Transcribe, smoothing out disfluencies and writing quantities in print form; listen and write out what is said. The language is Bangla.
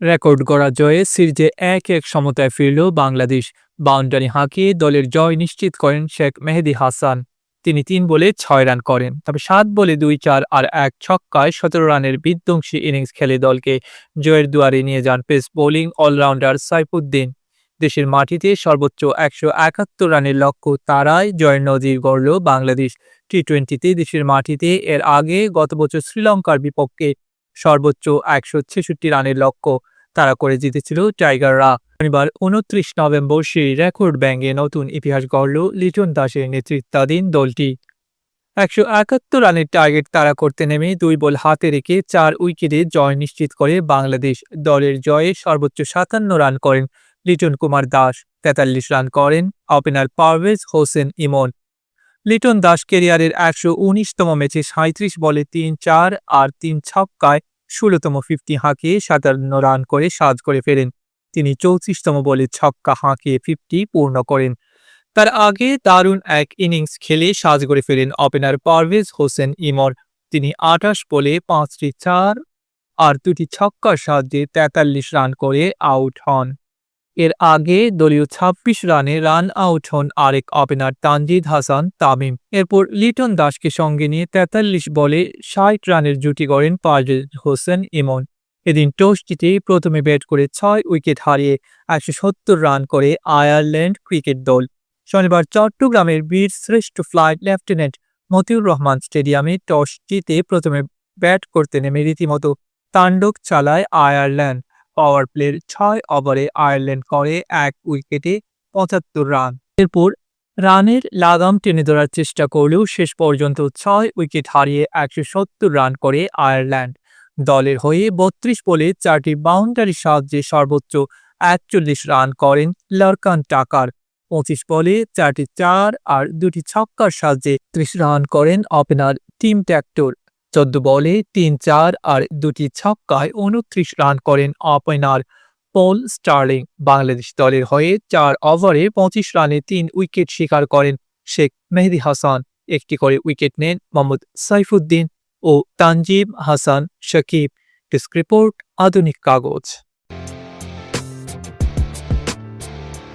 রেকর্ড গড়া জয়ে সিরিজে ১-১ সমতায় ফিরল বাংলাদেশ। বাউন্ডারি হাঁকিয়ে দলের জয় নিশ্চিত করেন শেখ মেহেদী হাসান। তিনি ৩ বলে ৬ রান করেন, তবে ৭ বলে ২-৪ আর ১ ছক্কায় ১৭ রানের বিধ্বংসী ইনিংস খেলে দলকে জয়ের দুয়ারে নিয়ে যান পেস বোলিং অলরাউন্ডার সাইফুদ্দিন। দেশের মাটিতে সর্বোচ্চ ১৭১ রানের লক্ষ্য তারায় জয়ের নজির গড়ল বাংলাদেশ। টি-টোয়েন্টিতে দেশের মাটিতে এর আগে গত বছর শ্রীলঙ্কার বিপক্ষে সর্বোচ্চ ১৬৬ রানের লক্ষ্য তাড়া করে জিতেছিল টাইগাররা। শনিবার ২৯ নভেম্বর সেই রেকর্ড ভেঙে নতুন ইতিহাস গড়ল লিটন দাসের নেতৃত্বাধীন দলটি। ১৭১ রানের টার্গেট তাড়া করতে নেমে ২ বল হাতে রেখে ৪ উইকেটে জয় নিশ্চিত করে বাংলাদেশ। দলের জয়ে সর্বোচ্চ ৫৭ রান করেন লিটন কুমার দাস, ৪৩ রান করেন ওপেনার পারভেজ হোসেন ইমন। লিটন দাস ক্যারিয়ারের ১১৯তম ম্যাচে ৩৭ বলে ৩-৪ আর ৩ ছক্কায় ১৬তম 50 হাঁকিয়ে ৫৭ রান করে সাজ করে ফেরেন। তিনি ৩৪তম বলে ছক্কা হাঁকিয়ে 50 পূর্ণ করেন। তার আগে দারুণ এক ইনিংস খেলে সাজ করে ফেরেন ওপেনার পারভেজ হোসেন ইমন। তিনি ২৮ বলে ৫টি ৪ আর ২টি ছক্কার সাহায্যে ৪৩ রান করে আউট হন। এর আগে দলীয় ২৬ রানে রান আউট হন আরেক ওপেনার তানজিদ হাসান তামিম। এরপর লিটন দাসকে সঙ্গে নিয়ে ৪৩ বলে ৬০ রানের জুটি গড়েন পারভেজ হোসেন ইমন। এদিন টস জিতে প্রথমে ব্যাট করে ৬ উইকেট হারিয়ে ১৭০ রান করে আয়ারল্যান্ড ক্রিকেট দল। শনিবার চট্টগ্রামের বীর শ্রেষ্ঠ ফ্লাইট লেফটেন্যান্ট মতিউর রহমান স্টেডিয়ামে টস জিতে প্রথমে ব্যাট করতে নেমে রীতিমতো তাণ্ডব চালায় আয়ারল্যান্ড। পাওয়ার প্লের ৬ ওভারে আয়ারল্যান্ড করে ১ উইকেটে ৭৫ রান। এরপর রানের লাগাম টেনে ধরার চেষ্টা করলেও শেষ পর্যন্ত ৬ উইকেট হারিয়ে ১৭০ রান করে আয়ারল্যান্ড। দলের হয়ে ৩২ বলে ৪টি বাউন্ডারির সাহায্যে সর্বোচ্চ ৪১ রান করেন লরকান টাকার। ২৫ বলে ৪টি ৪ আর ২টি ছক্কার সাহায্যে ৩০ রান করেন ওপেনার টিম ট্যাক্টর। ১৪ বলে ৩-৪ আর ২টি ছক্কায় ২৯ রান করেন ওপেনার পল স্টার্লিং। বাংলাদেশ দলের হয়ে ৪ ওভারে ২৫ রানে ৩ উইকেট শিকার করেন শেখ মেহেদী হাসান। একটি করে উইকেট নেন মোহাম্মদ সাইফুদ্দিন ও তানজিম হাসান শাকিব। ডেস্ক রিপোর্ট, আধুনিক কাগজ।